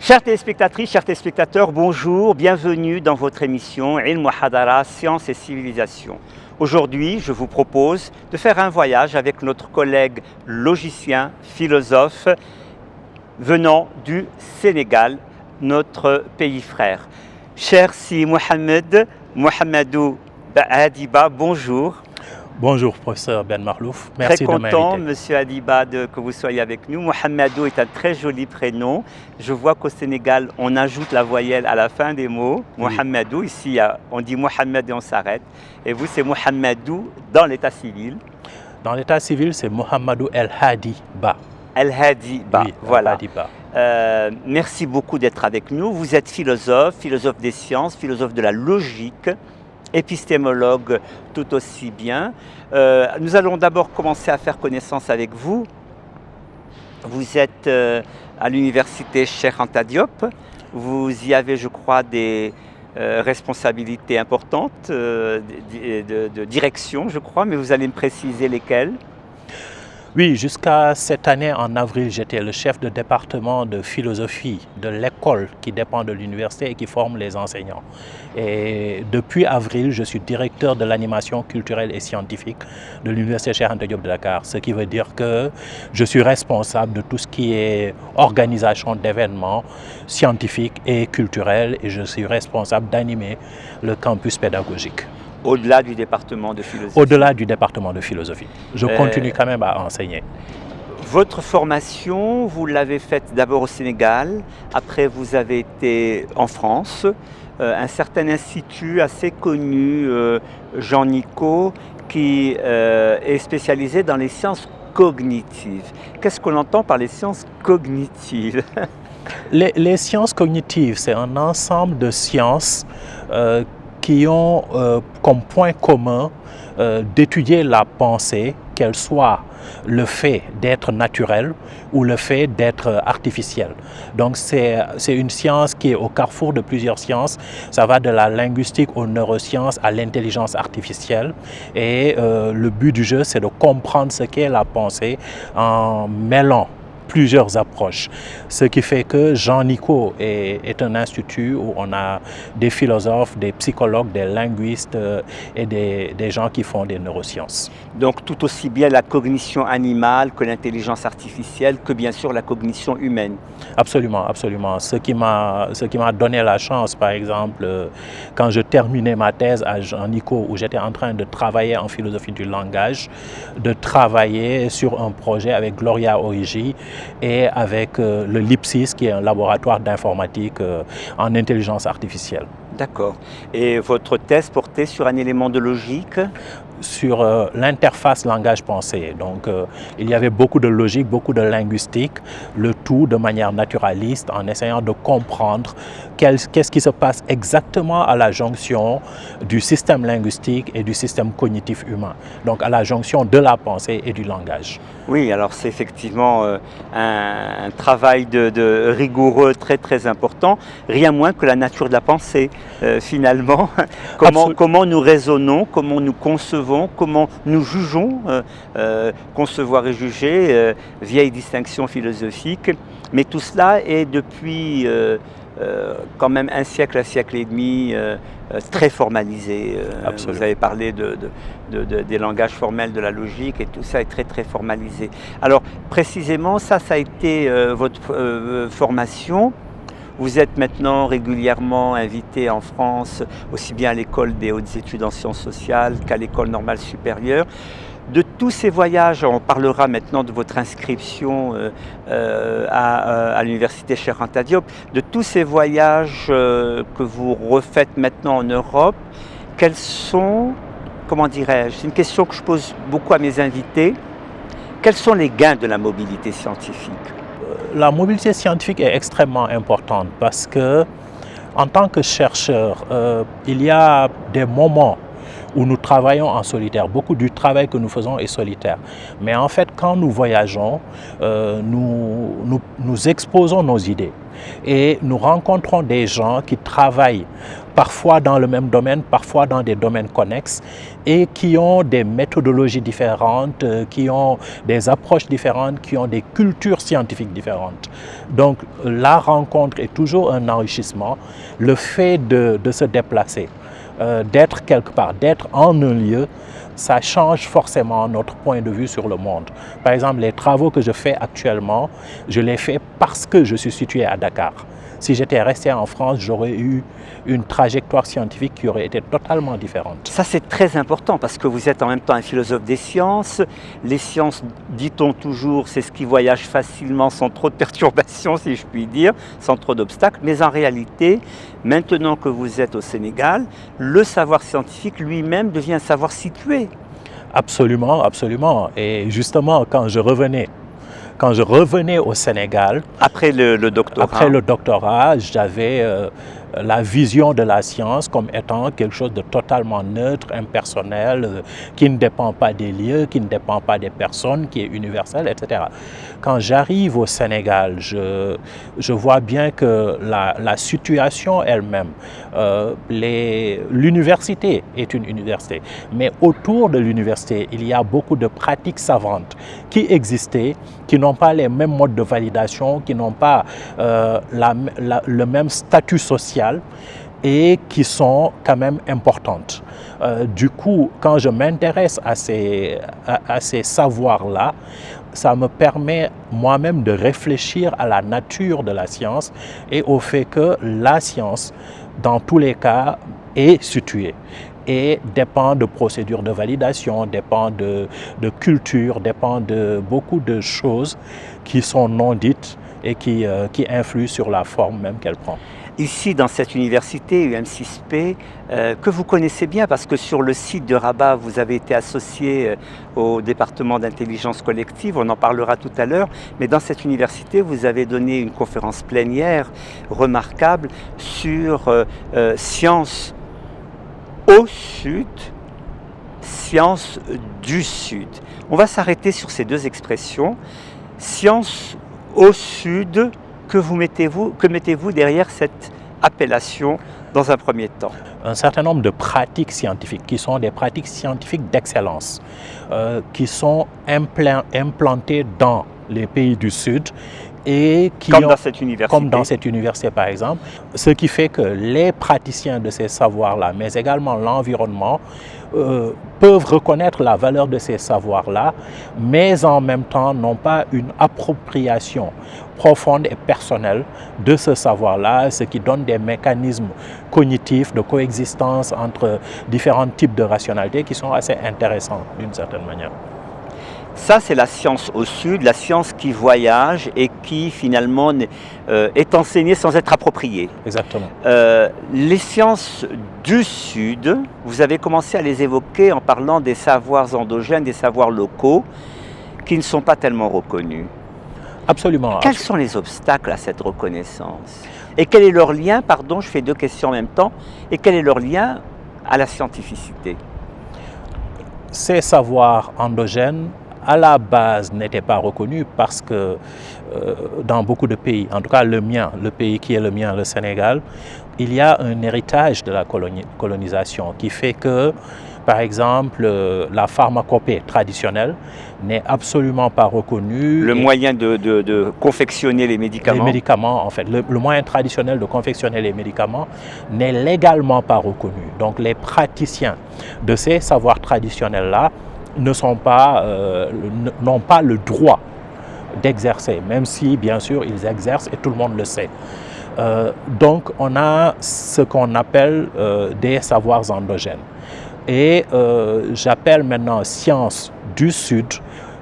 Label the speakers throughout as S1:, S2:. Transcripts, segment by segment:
S1: Chères téléspectatrices, chers téléspectateurs, bonjour, bienvenue dans votre émission Ilm wa Hadara, Sciences et Civilisation. Aujourd'hui, je vous propose de faire un voyage avec notre collègue logicien, philosophe, venant du Sénégal, notre pays frère. Cher Si Mohamedou Adiba, bonjour.
S2: Bonjour, professeur Ben Marlouf. Merci
S1: de m'inviter. Très content, monsieur Adiba, que vous soyez avec nous. Mohamedou est un très joli prénom. Je vois qu'au Sénégal, on ajoute la voyelle à la fin des mots. Oui. Mohamedou, ici, on dit Mohamed et on s'arrête. Et vous, c'est Mohamedou dans l'état civil.
S2: Dans l'état civil, c'est Mohamedou El Hadi Ba.
S1: El Hadi Ba,
S2: oui,
S1: voilà.
S2: El Hadi Ba.
S1: Merci beaucoup d'être avec nous. Vous êtes philosophe des sciences, philosophe de la logique, épistémologue tout aussi bien. Nous allons d'abord commencer à faire connaissance avec vous. Vous êtes à l'université Cheikh Anta Diop. Vous y avez, je crois, des responsabilités importantes de direction, je crois, mais vous allez me préciser lesquelles.
S2: Oui, jusqu'à cette année, en avril, j'étais le chef de département de philosophie de l'école qui dépend de l'université et qui forme les enseignants. Et depuis avril, je suis directeur de l'animation culturelle et scientifique de l'université Cheikh Anta Diop de Dakar, ce qui veut dire que je suis responsable de tout ce qui est organisation d'événements scientifiques et culturels et je suis responsable d'animer le campus pédagogique.
S1: Au-delà du département de philosophie.
S2: Au-delà du département de philosophie. Je continue quand même à enseigner.
S1: Votre formation, vous l'avez faite d'abord au Sénégal, après vous avez été en France, un certain institut assez connu, Jean Nicot, qui est spécialisé dans les sciences cognitives. Qu'est-ce qu'on entend par les sciences cognitives?
S2: Les sciences cognitives, c'est un ensemble de sciences qui ont comme point commun d'étudier la pensée, qu'elle soit le fait d'être naturel ou le fait d'être artificiel. Donc c'est une science qui est au carrefour de plusieurs sciences. Ça va de la linguistique aux neurosciences à l'intelligence artificielle. Et le but du jeu, c'est de comprendre ce qu'est la pensée en mêlant plusieurs approches. Ce qui fait que Jean Nicot est un institut où on a des philosophes, des psychologues, des linguistes et des gens qui font des neurosciences.
S1: Donc tout aussi bien la cognition animale que l'intelligence artificielle, que bien sûr la cognition humaine.
S2: Absolument, absolument. Ce qui m'a donné la chance, par exemple, quand je terminais ma thèse à Jean Nicot, où j'étais en train de travailler en philosophie du langage, de travailler sur un projet avec Gloria Origi, et avec le LIPSIS, qui est un laboratoire d'informatique en intelligence artificielle.
S1: D'accord. Et votre thèse portait sur un élément de logique?
S2: Sur l'interface langage-pensée. Donc, il y avait beaucoup de logique, beaucoup de linguistique, le tout de manière naturaliste, en essayant de comprendre qu'est-ce qui se passe exactement à la jonction du système linguistique et du système cognitif humain. Donc, à la jonction de la pensée et du langage.
S1: Oui, alors c'est effectivement un travail de rigoureux très très important, rien moins que la nature de la pensée, finalement. Comment nous raisonnons, comment nous concevons, comment nous jugeons, concevoir et juger, vieille distinction philosophique. Mais tout cela est depuis quand même un siècle et demi très formalisé. Vous avez parlé des langages formels de la logique et tout ça est très très formalisé. Alors précisément ça a été votre formation. Vous êtes maintenant régulièrement invité en France, aussi bien à l'école des hautes études en sciences sociales qu'à l'école normale supérieure. De tous ces voyages, on parlera maintenant de votre inscription à l'université Cheikh Anta Diop, de tous ces voyages que vous refaites maintenant en Europe, quels sont, comment dirais-je, c'est une question que je pose beaucoup à mes invités, quels sont les gains de la mobilité scientifique?
S2: La mobilité scientifique est extrêmement importante parce que, en tant que chercheur, il y a des moments où nous travaillons en solitaire. Beaucoup du travail que nous faisons est solitaire. Mais en fait, quand nous voyageons, nous exposons nos idées et nous rencontrons des gens qui travaillent parfois dans le même domaine, parfois dans des domaines connexes et qui ont des méthodologies différentes, qui ont des approches différentes, qui ont des cultures scientifiques différentes. Donc la rencontre est toujours un enrichissement. Le fait de se déplacer, d'être quelque part, d'être en un lieu, ça change forcément notre point de vue sur le monde. Par exemple, les travaux que je fais actuellement, je les fais parce que je suis situé à Dakar. Si j'étais resté en France, j'aurais eu une trajectoire scientifique qui aurait été totalement différente.
S1: Ça, c'est très important parce que vous êtes en même temps un philosophe des sciences. Les sciences, dit-on toujours, c'est ce qui voyage facilement sans trop de perturbations, si je puis dire, sans trop d'obstacles. Mais en réalité, maintenant que vous êtes au Sénégal, le savoir scientifique lui-même devient un savoir situé.
S2: Absolument, absolument. Et justement, quand je revenais au Sénégal,
S1: après le doctorat,
S2: j'avais la vision de la science comme étant quelque chose de totalement neutre, impersonnel, qui ne dépend pas des lieux, qui ne dépend pas des personnes, qui est universel, etc. Quand j'arrive au Sénégal, je vois bien que la situation elle-même, l'université est une université, mais autour de l'université, il y a beaucoup de pratiques savantes qui existaient, qui n'ont pas les mêmes modes de validation, qui n'ont pas le même statut social et qui sont quand même importantes. Du coup, quand je m'intéresse à ces savoirs-là, ça me permet moi-même de réfléchir à la nature de la science et au fait que la science, dans tous les cas, est située et dépend de procédures de validation, dépend de culture, dépend de beaucoup de choses qui sont non dites et qui influent sur la forme même qu'elle prend.
S1: Ici, dans cette université, UM6P, que vous connaissez bien, parce que sur le site de Rabat, vous avez été associé au département d'intelligence collective, on en parlera tout à l'heure, mais dans cette université, vous avez donné une conférence plénière remarquable sur sciences au Sud, sciences du Sud. On va s'arrêter sur ces deux expressions. Sciences au Sud, que mettez-vous derrière cette appellation dans un premier temps?
S2: Un certain nombre de pratiques scientifiques qui sont des pratiques scientifiques d'excellence, qui sont implantées dans les pays du Sud et qui
S1: comme dans cette université.
S2: Comme dans cette université par exemple, ce qui fait que les praticiens de ces savoirs-là, mais également l'environnement, peuvent reconnaître la valeur de ces savoirs-là, mais en même temps n'ont pas une appropriation profonde et personnelle de ce savoir-là, ce qui donne des mécanismes cognitifs de coexistence entre différents types de rationalité qui sont assez intéressants d'une certaine manière.
S1: Ça, c'est la science au Sud, la science qui voyage et qui finalement est enseignée sans être appropriée.
S2: Exactement.
S1: Les sciences du Sud, vous avez commencé à les évoquer en parlant des savoirs endogènes, des savoirs locaux, qui ne sont pas tellement reconnus.
S2: Absolument.
S1: Quels sont les obstacles à cette reconnaissance? Et quel est leur lien, pardon, je fais deux questions en même temps, et quel est leur lien à la scientificité?
S2: Ces savoirs endogènes, à la base, n'étaient pas reconnus parce que dans beaucoup de pays, en tout cas le mien, le pays qui est le mien, le Sénégal, il y a un héritage de la colonisation qui fait que, par exemple, la pharmacopée traditionnelle n'est absolument pas reconnue.
S1: Le moyen de confectionner les médicaments.
S2: Les médicaments, en fait. Le moyen traditionnel de confectionner les médicaments n'est légalement pas reconnu. Donc les praticiens de ces savoirs traditionnels-là n'ont pas le droit d'exercer, même si, bien sûr, ils exercent et tout le monde le sait. Donc, on a ce qu'on appelle des savoirs endogènes. Et j'appelle maintenant science du Sud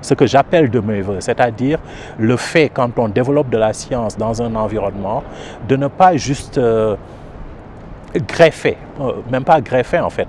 S2: ce que j'appelle de mes voeux, c'est-à-dire le fait, quand on développe de la science dans un environnement, de ne pas juste greffer, même pas greffer en fait,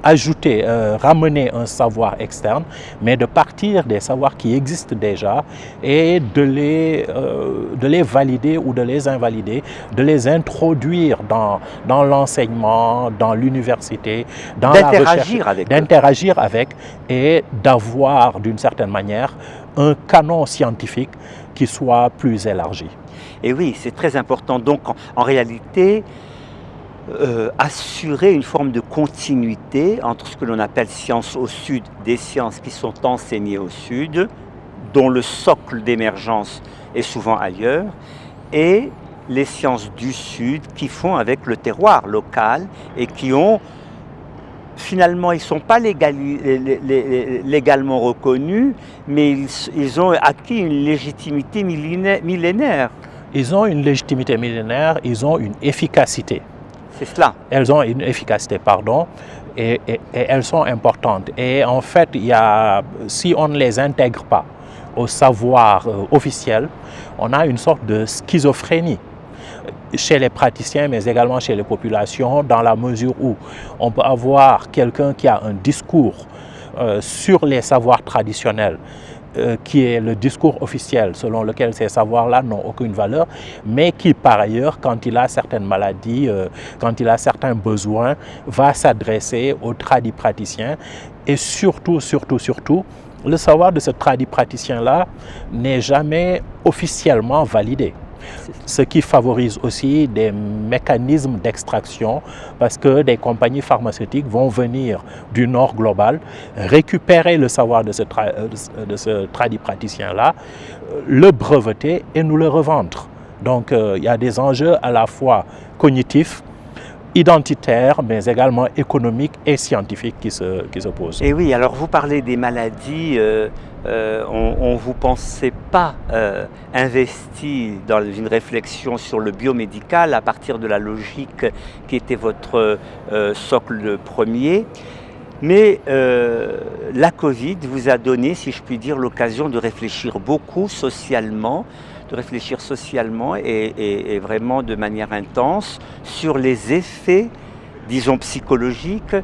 S2: ajouter, ramener un savoir externe, mais de partir des savoirs qui existent déjà et de les valider ou de les invalider, de les introduire dans l'enseignement, dans l'université, dans la recherche, d'interagir avec et d'avoir d'une certaine manière un canon scientifique qui soit plus élargi.
S1: Et oui, c'est très important. Donc en réalité, assurer une forme de continuité entre ce que l'on appelle sciences au sud, des sciences qui sont enseignées au sud, dont le socle d'émergence est souvent ailleurs, et les sciences du sud qui font avec le terroir local et qui ont, finalement, ils ne sont pas légalement reconnus, mais ils ont acquis une légitimité millénaire.
S2: Ils ont une légitimité millénaire, ils ont une efficacité.
S1: C'est cela.
S2: Elles ont une efficacité, pardon, et elles sont importantes. Et en fait, si on ne les intègre pas au savoir officiel, on a une sorte de schizophrénie chez les praticiens, mais également chez les populations, dans la mesure où on peut avoir quelqu'un qui a un discours sur les savoirs traditionnels, qui est le discours officiel selon lequel ces savoirs-là n'ont aucune valeur, mais qui par ailleurs, quand il a certaines maladies, quand il a certains besoins, va s'adresser aux tradipraticiens. Et surtout, le savoir de ce tradipraticien-là n'est jamais officiellement validé. Ce qui favorise aussi des mécanismes d'extraction parce que des compagnies pharmaceutiques vont venir du nord global, récupérer le savoir de ce tradipraticien-là, le breveter et nous le revendre. Donc il y a des enjeux à la fois cognitifs, identitaires, mais également économiques et scientifiques qui se posent.
S1: Et oui, alors vous parlez des maladies, on ne vous pensait pas investi dans une réflexion sur le biomédical à partir de la logique qui était votre socle premier. Mais la Covid vous a donné, si je puis dire, l'occasion de réfléchir beaucoup socialement, et vraiment de manière intense sur les effets, disons, psychologiques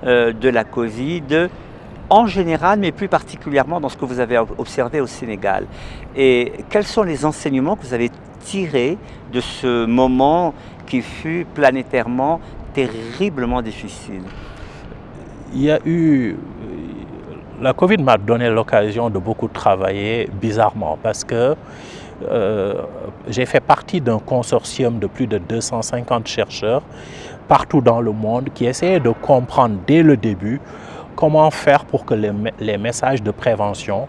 S1: de la Covid en général, mais plus particulièrement dans ce que vous avez observé au Sénégal. Et quels sont les enseignements que vous avez tirés de ce moment qui fut planétairement terriblement difficile?
S2: La Covid m'a donné l'occasion de beaucoup travailler bizarrement parce que j'ai fait partie d'un consortium de plus de 250 chercheurs partout dans le monde qui essayaient de comprendre dès le début comment faire pour que les messages de prévention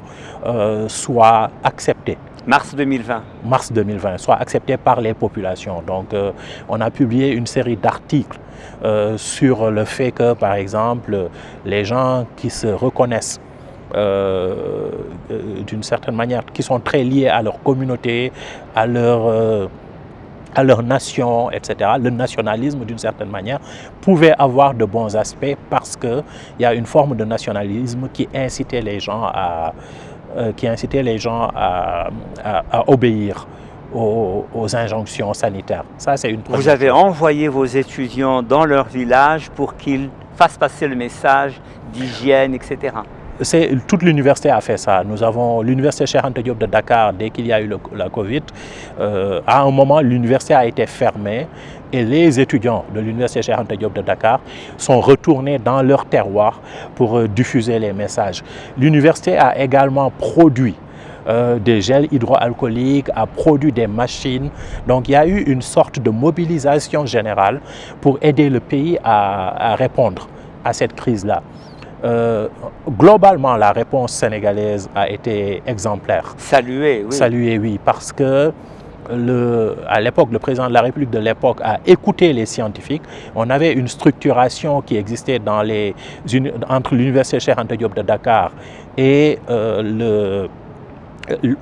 S2: soient acceptés.
S1: Mars 2020.
S2: Mars 2020, soit acceptés par les populations. Donc on a publié une série d'articles sur le fait que, par exemple, les gens qui se reconnaissent d'une certaine manière, qui sont très liés à leur communauté, à leur nation, etc., le nationalisme d'une certaine manière, pouvait avoir de bons aspects parce qu'il y a une forme de nationalisme qui incitait les gens à obéir aux injonctions sanitaires. Ça, c'est une première
S1: Vous avez
S2: chose.
S1: envoyé vos étudiants dans leur village pour qu'ils fassent passer le message d'hygiène, etc.
S2: Toute l'université a fait ça. Nous avons l'université Cheikh Anta Diop de Dakar, dès qu'il y a eu la Covid, à un moment, l'université a été fermée et les étudiants de l'université Cheikh Anta Diop de Dakar sont retournés dans leur terroir pour diffuser les messages. L'université a également produit des gels hydroalcooliques, a produit des machines. Donc il y a eu une sorte de mobilisation générale pour aider le pays à répondre à cette crise-là. Globalement, la réponse sénégalaise a été exemplaire.
S1: Saluée, oui.
S2: Saluée, oui, parce que à l'époque, le président de la République de l'époque a écouté les scientifiques. On avait une structuration qui existait entre l'université Cheikh Anta Diop de Dakar et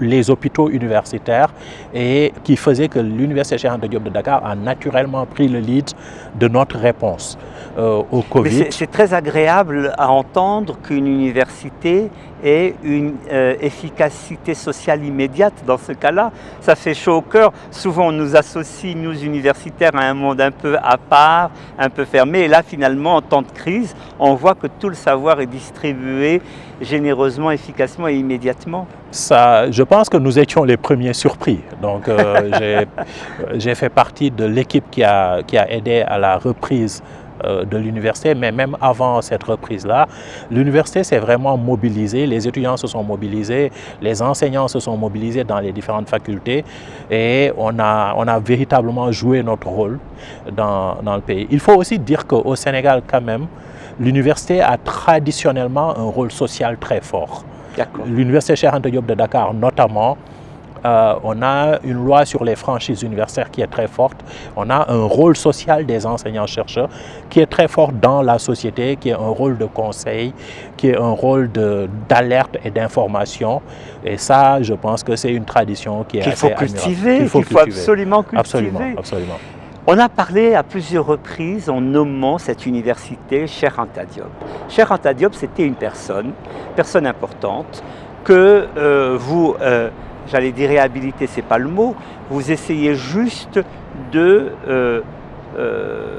S2: les hôpitaux universitaires et qui faisait que l'université Cheikh Anta Diop de Dakar a naturellement pris le lead de notre réponse au Covid.
S1: Mais c'est très agréable à entendre qu'une université et une efficacité sociale immédiate dans ce cas-là. Ça fait chaud au cœur. Souvent, on nous associe, nous universitaires, à un monde un peu à part, un peu fermé. Et là, finalement, en temps de crise, on voit que tout le savoir est distribué généreusement, efficacement et immédiatement.
S2: Ça, je pense que nous étions les premiers surpris. Donc, j'ai fait partie de l'équipe qui a aidé à la reprise de l'université, mais même avant cette reprise-là, l'université s'est vraiment mobilisée, les étudiants se sont mobilisés, les enseignants se sont mobilisés dans les différentes facultés et on a véritablement joué notre rôle dans le pays. Il faut aussi dire qu'au Sénégal, quand même, l'université a traditionnellement un rôle social très fort. L'université Cheikh Anta Diop de Dakar, notamment, on a une loi sur les franchises universitaires qui est très forte. On a un rôle social des enseignants-chercheurs qui est très fort dans la société, qui est un rôle de conseil, qui est un rôle d'alerte et d'information. Et ça, je pense que c'est une tradition qui est assez admirable.
S1: Qu'il faut absolument cultiver.
S2: Absolument, absolument.
S1: On a parlé à plusieurs reprises en nommant cette université Cheikh Anta Diop. Cheikh Anta Diop, c'était une personne importante que vous... j'allais dire réhabiliter, c'est pas le mot, vous essayez juste de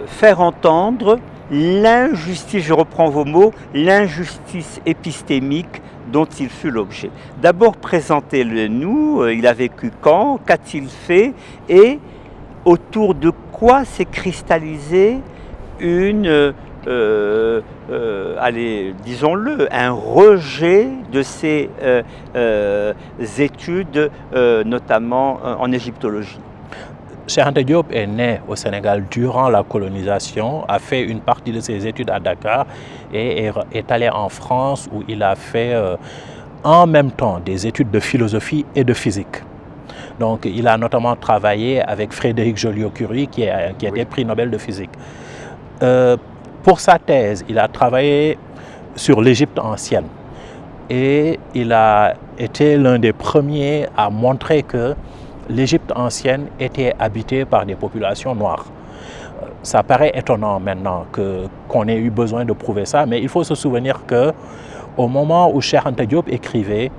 S1: faire entendre l'injustice, je reprends vos mots, l'injustice épistémique dont il fut l'objet. D'abord, présentez-le-nous, il a vécu quand, qu'a-t-il fait et autour de quoi s'est cristallisé une... allez, disons-le, un rejet de ces études, notamment en égyptologie.
S2: Cheikh Anta Diop est né au Sénégal durant la colonisation, a fait une partie de ses études à Dakar et est allé en France où il a fait en même temps des études de philosophie et de physique. Donc il a notamment travaillé avec Frédéric Joliot-Curie qui était prix Nobel de physique. Pour sa thèse, il a travaillé sur l'Égypte ancienne et il a été l'un des premiers à montrer que l'Égypte ancienne était habitée par des populations noires. Ça paraît étonnant maintenant qu'on ait eu besoin de prouver ça, mais il faut se souvenir qu'au moment où Cheikh Anta Diop écrivait,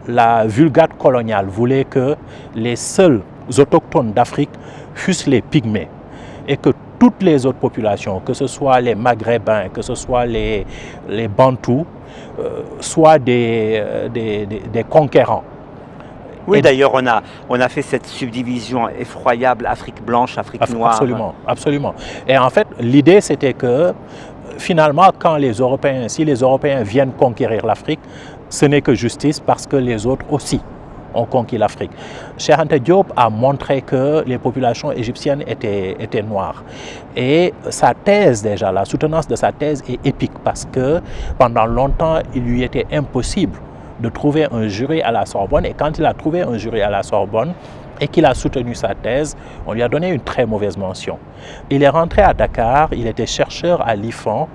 S2: la Vulgate coloniale voulait que les seuls autochtones d'Afrique fussent les Pygmées et que toutes les autres populations, que ce soit les Maghrébins, que ce soit les Bantous, soient des conquérants.
S1: Oui, d'ailleurs, on a fait cette subdivision effroyable, Afrique blanche, Afrique noire.
S2: Absolument, absolument. Et en fait, l'idée, c'était que finalement, si les Européens viennent conquérir l'Afrique, ce n'est que justice parce que les autres aussi ont conquis l'Afrique. Cheikh Anta Diop a montré que les populations égyptiennes étaient noires. Et sa thèse déjà, la soutenance de sa thèse est épique parce que pendant longtemps, il lui était impossible de trouver un jury à la Sorbonne. Et quand il a trouvé un jury à la Sorbonne et qu'il a soutenu sa thèse, on lui a donné une très mauvaise mention. Il est rentré à Dakar, il était chercheur à l'IFAN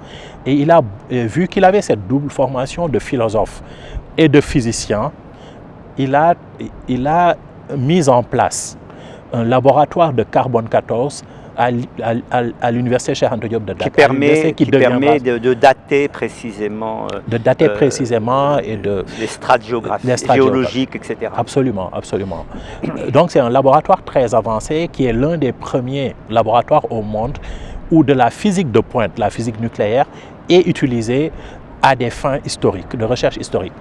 S2: et il a vu qu'il avait cette double formation de philosophe et de physicien. Il a mis en place un laboratoire de carbone 14 à l'université Cheikh Anta Diop de Dakar.
S1: Qui permet de dater précisément.
S2: Et de...
S1: les strates géologiques, etc.
S2: Absolument, absolument. Donc c'est un laboratoire très avancé qui est l'un des premiers laboratoires au monde où de la physique de pointe, la physique nucléaire, est utilisée à des fins historiques, de recherche historique.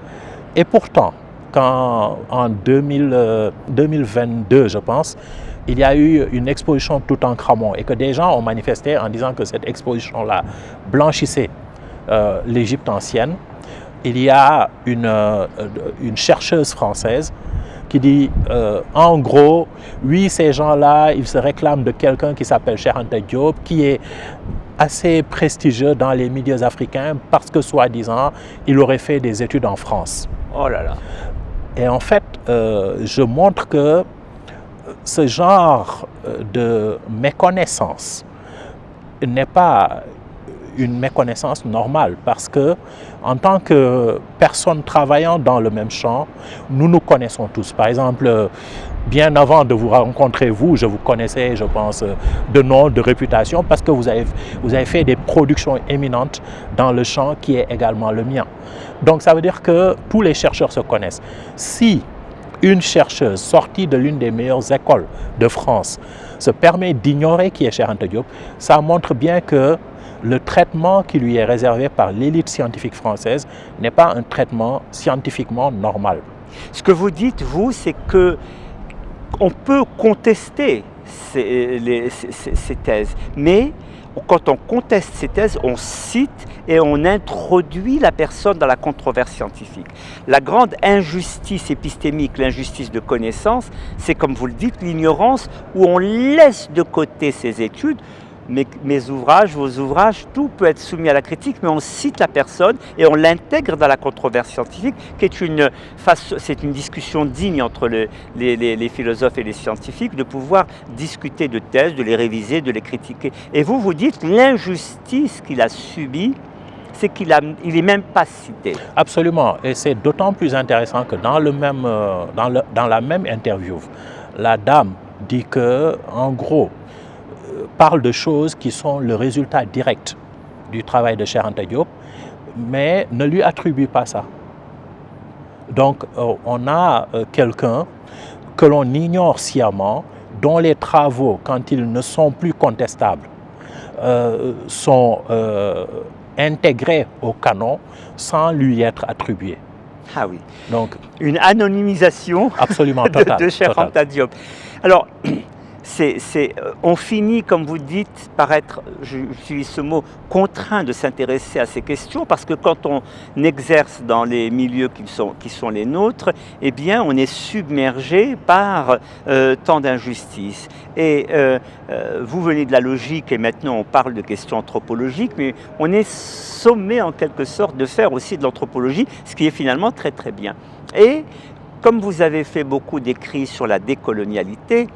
S2: Et pourtant, quand en 2022, je pense, il y a eu une exposition Toutankhamon et que des gens ont manifesté en disant que cette exposition-là blanchissait l'Égypte ancienne. Il y a une chercheuse française qui dit, en gros, oui, ces gens-là, ils se réclament de quelqu'un qui s'appelle Cheikh Anta Diop, qui est assez prestigieux dans les milieux africains parce que, soi-disant, il aurait fait des études en France.
S1: Oh là là.
S2: Et en fait, je montre que ce genre de méconnaissance n'est pas une méconnaissance normale parce que en tant que personnes travaillant dans le même champ, nous nous connaissons tous. Par exemple, bien avant de vous rencontrer, je vous connaissais, je pense, de nom, de réputation, parce que vous avez fait des productions éminentes dans le champ qui est également le mien. Donc ça veut dire que tous les chercheurs se connaissent. Si une chercheuse sortie de l'une des meilleures écoles de France se permet d'ignorer qui est Cheikh Anta Diop, ça montre bien que le traitement qui lui est réservé par l'élite scientifique française n'est pas un traitement scientifiquement normal.
S1: Ce que vous dites, vous, c'est que on peut contester ces thèses, mais quand on conteste ces thèses, on cite et on introduit la personne dans la controverse scientifique. La grande injustice épistémique, l'injustice de connaissance, c'est comme vous le dites, l'ignorance où on laisse de côté ces études. Mes ouvrages, vos ouvrages, tout peut être soumis à la critique, mais on cite la personne et on l'intègre dans la controverse scientifique, qui est c'est une discussion digne entre les philosophes et les scientifiques, de pouvoir discuter de thèses, de les réviser, de les critiquer. Et vous dites l'injustice qu'il a subie, c'est qu'il n'est même pas cité.
S2: Absolument, et c'est d'autant plus intéressant que dans la même interview, la dame dit que, en gros, parle de choses qui sont le résultat direct du travail de Cheikh Anta Diop, mais ne lui attribue pas ça. Donc on a quelqu'un que l'on ignore sciemment, dont les travaux, quand ils ne sont plus contestables, sont intégrés au canon sans lui être attribués.
S1: Ah oui,
S2: donc
S1: une anonymisation
S2: absolument totale,
S1: de Cheikh Anta Diop. Alors, on finit, comme vous dites, par être, j'utilise ce mot, contraint de s'intéresser à ces questions, parce que quand on exerce dans les milieux qui sont les nôtres, eh bien, on est submergé par tant d'injustices. Et vous venez de la logique, et maintenant on parle de questions anthropologiques, mais on est sommé en quelque sorte de faire aussi de l'anthropologie, ce qui est finalement très très bien. Et comme vous avez fait beaucoup d'écrits sur la décolonialité,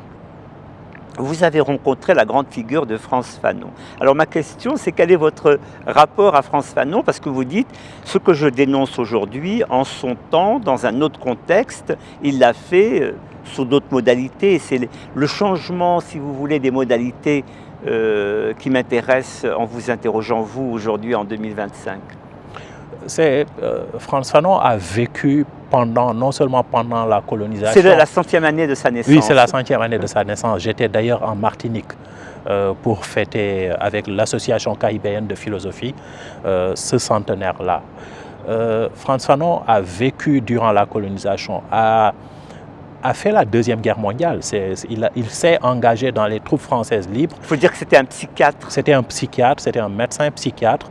S1: vous avez rencontré la grande figure de Frantz Fanon. Alors ma question, c'est quel est votre rapport à Frantz Fanon? Parce que vous dites, ce que je dénonce aujourd'hui, en son temps, dans un autre contexte, il l'a fait sous d'autres modalités. C'est le changement, si vous voulez, des modalités qui m'intéresse en vous interrogeant, vous, aujourd'hui, en 2025.
S2: Frantz Fanon a vécu non seulement pendant la colonisation.
S1: C'est la 100e année de sa naissance.
S2: Oui, c'est la 100e année de sa naissance. J'étais d'ailleurs en Martinique pour fêter avec l'Association caribéenne de philosophie ce centenaire-là. Frantz Fanon a vécu durant la colonisation, a fait la Deuxième Guerre mondiale. Il s'est engagé dans les troupes françaises libres.
S1: Il faut dire que c'était un psychiatre.
S2: C'était un psychiatre, c'était un médecin psychiatre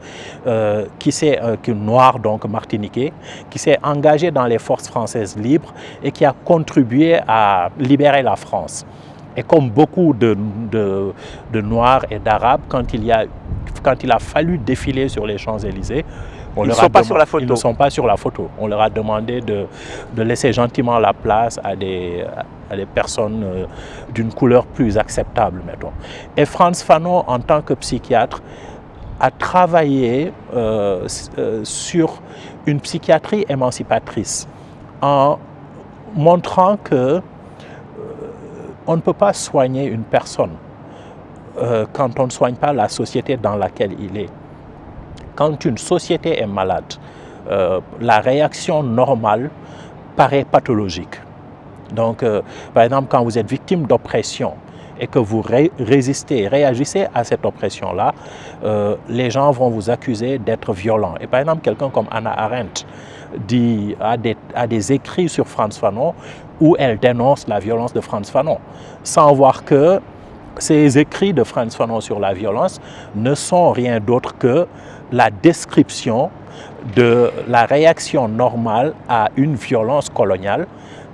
S2: noir, donc martiniquais, qui s'est engagé dans les forces françaises libres et qui a contribué à libérer la France. Et comme beaucoup de Noirs et d'Arabes, quand il a fallu défiler sur les Champs-Élysées, ils ne sont pas sur la photo. Ils ne sont pas sur la photo. On leur a demandé de laisser gentiment la place à des personnes d'une couleur plus acceptable, mettons. Et Frantz Fanon, en tant que psychiatre, a travaillé sur une psychiatrie émancipatrice en montrant que on ne peut pas soigner une personne quand on ne soigne pas la société dans laquelle il est. Quand une société est malade, la réaction normale paraît pathologique. Donc, par exemple, quand vous êtes victime d'oppression et que vous réagissez à cette oppression-là, les gens vont vous accuser d'être violent. Et par exemple, quelqu'un comme Hannah Arendt a des écrits sur Frantz Fanon où elle dénonce la violence de Frantz Fanon, sans voir que ces écrits de Frantz Fanon sur la violence ne sont rien d'autre que la description de la réaction normale à une violence coloniale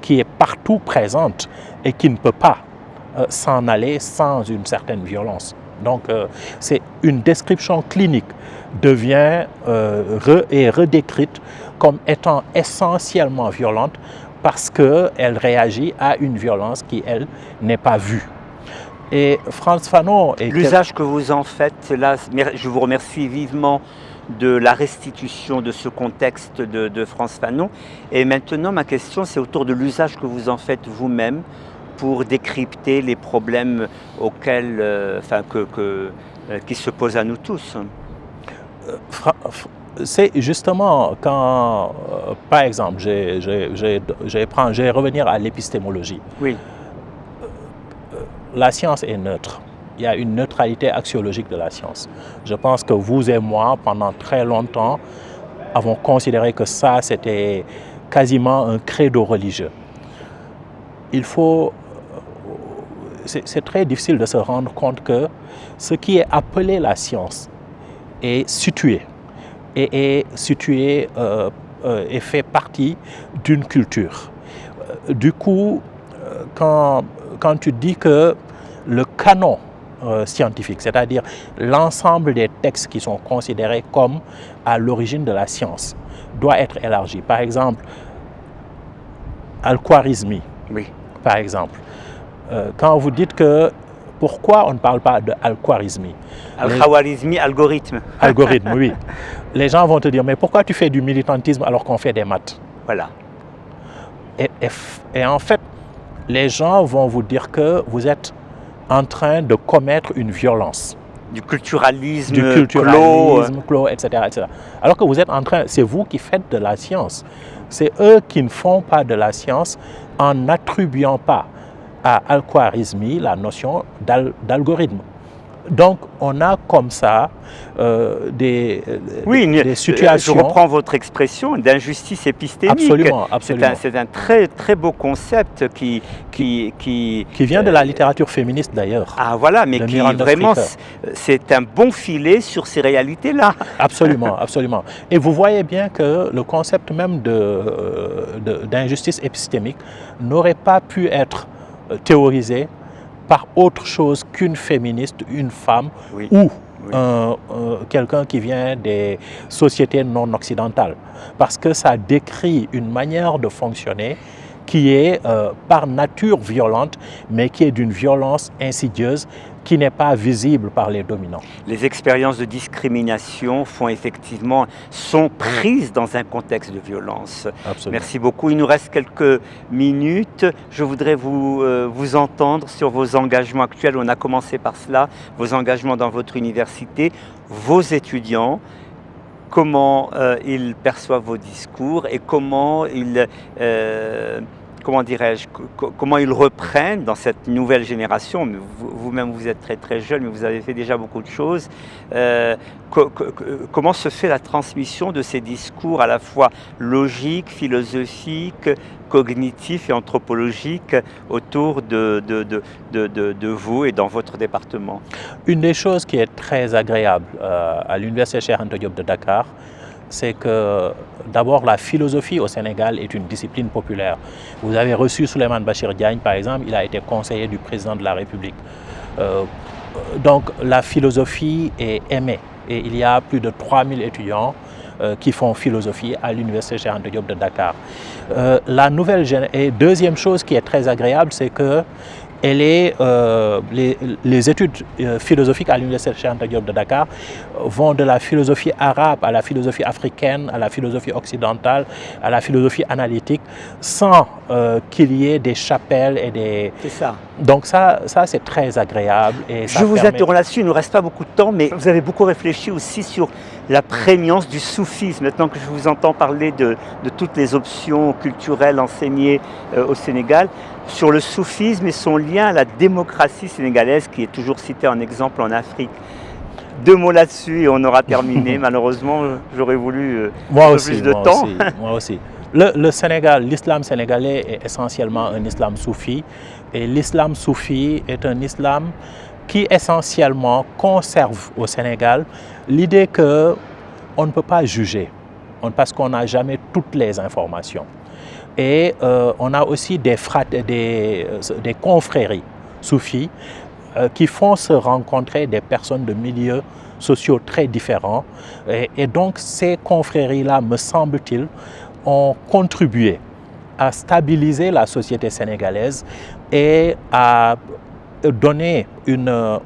S2: qui est partout présente et qui ne peut pas s'en aller sans une certaine violence. Donc c'est une description clinique devient redécrite comme étant essentiellement violente parce qu'elle réagit à une violence qui, elle, n'est pas vue. Et Frantz Fanon...
S1: L'usage que vous en faites, là, je vous remercie vivement de la restitution de ce contexte de Frantz Fanon. Et maintenant, ma question, c'est autour de l'usage que vous en faites vous-même pour décrypter les problèmes auxquels, qui se posent à nous tous.
S2: C'est justement quand, par exemple, je vais revenir à l'épistémologie.
S1: Oui.
S2: La science est neutre. Il y a une neutralité axiologique de la science. Je pense que vous et moi, pendant très longtemps, avons considéré que ça, c'était quasiment un credo religieux. C'est très difficile de se rendre compte que ce qui est appelé la science est situé. Et fait partie d'une culture. Du coup, quand tu dis que le canon scientifique, c'est-à-dire l'ensemble des textes qui sont considérés comme à l'origine de la science, doit être élargi. Par exemple, Al-Khwarizmi,
S1: oui.
S2: Par exemple. Quand vous dites que pourquoi on ne parle pas de Al-Khwarizmi?
S1: Al-Khwarizmi, algorithme.
S2: Algorithme, oui. Les gens vont te dire, mais pourquoi tu fais du militantisme alors qu'on fait des maths?
S1: Voilà.
S2: Et en fait, les gens vont vous dire que vous êtes en train de commettre une violence.
S1: Du culturalisme
S2: clos, etc. Alors que vous êtes en train, c'est vous qui faites de la science. C'est eux qui ne font pas de la science en n'attribuant pas à Al-Khwarizmi la notion d'algorithme. Donc, on a comme ça des situations...
S1: Je reprends votre expression d'injustice épistémique.
S2: Absolument, absolument.
S1: C'est un très, très beau concept qui
S2: vient de la littérature féministe d'ailleurs.
S1: Ah voilà, mais qui vraiment, c'est un bon filet sur ces réalités-là.
S2: Absolument, absolument. Et vous voyez bien que le concept même d'injustice épistémique n'aurait pas pu être théorisé par autre chose qu'une féministe, une femme, oui, ou quelqu'un qui vient des sociétés non occidentales. Parce que ça décrit une manière de fonctionner qui est par nature violente, mais qui est d'une violence insidieuse qui n'est pas visible par les dominants.
S1: Les expériences de discrimination sont prises dans un contexte de violence.
S2: Absolument.
S1: Merci beaucoup. Il nous reste quelques minutes. Je voudrais vous entendre sur vos engagements actuels. On a commencé par cela, vos engagements dans votre université, vos étudiants. Comment ils perçoivent vos discours et comment ils... comment ils reprennent dans cette nouvelle génération. Vous-même, vous êtes très très jeune, mais vous avez fait déjà beaucoup de choses. Comment se fait la transmission de ces discours à la fois logiques, philosophiques, cognitifs et anthropologiques autour de vous et dans votre département?
S2: Une des choses qui est très agréable à l'Université Cheikh Anta Diop de Dakar, c'est que d'abord la philosophie au Sénégal est une discipline populaire. Vous avez reçu Souleymane Bachir Diagne, par exemple, il a été conseiller du président de la République. Donc la philosophie est aimée et il y a plus de 3000 étudiants qui font philosophie à l'Université Cheikh Anta Diop de Dakar. Et deuxième chose qui est très agréable, c'est que les études philosophiques à l'Université Cheikh Anta Diop de Dakar vont de la philosophie arabe à la philosophie africaine, à la philosophie occidentale, à la philosophie analytique, sans qu'il y ait des chapelles et des...
S1: C'est ça.
S2: Donc ça c'est très agréable. Et ça
S1: Je vous interromps là-dessus, il ne nous reste pas beaucoup de temps, mais vous avez beaucoup réfléchi aussi sur la prégnance du soufisme. Maintenant que je vous entends parler de toutes les options culturelles enseignées au Sénégal, sur le soufisme et son lien à la démocratie sénégalaise qui est toujours citée en exemple en Afrique. 2 mots là-dessus et on aura terminé. Malheureusement, j'aurais voulu un peu plus de temps.
S2: Moi aussi. Le Sénégal, l'islam sénégalais est essentiellement un islam soufi. Et l'islam soufi est un islam qui essentiellement conserve au Sénégal l'idée qu'on ne peut pas juger parce qu'on n'a jamais toutes les informations. Et on a aussi des confréries soufis qui font se rencontrer des personnes de milieux sociaux très différents. Et donc ces confréries-là, me semble-t-il, ont contribué à stabiliser la société sénégalaise et à donner une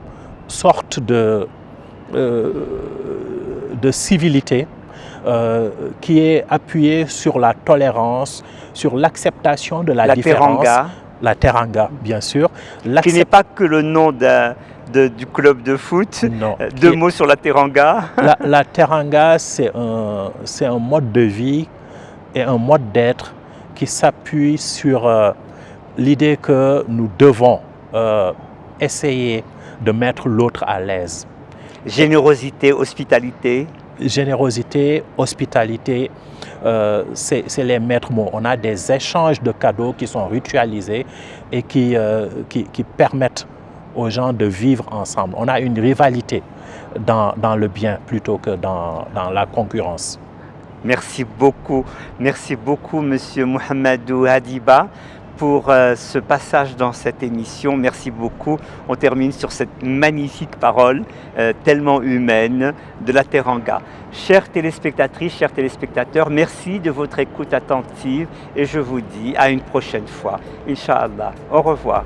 S2: sorte de civilité qui est appuyée sur la tolérance, sur l'acceptation de la différence.
S1: Teranga.
S2: La Teranga, bien sûr.
S1: Qui n'est pas que le nom du club de foot.
S2: Non.
S1: Deux mots sur la Teranga.
S2: La Teranga, c'est un mode de vie et un mode d'être qui s'appuie sur l'idée que nous devons essayer de mettre l'autre à l'aise.
S1: Générosité, hospitalité.
S2: Générosité, hospitalité, c'est les maîtres mots. On a des échanges de cadeaux qui sont ritualisés et qui permettent aux gens de vivre ensemble. On a une rivalité dans le bien plutôt que dans la concurrence.
S1: Merci beaucoup, Monsieur Mouhamadou Hadiba, pour ce passage dans cette émission. Merci beaucoup. On termine sur cette magnifique parole tellement humaine de la Teranga. Chères téléspectatrices, chers téléspectateurs, merci de votre écoute attentive et je vous dis à une prochaine fois. Inch'Allah. Au revoir.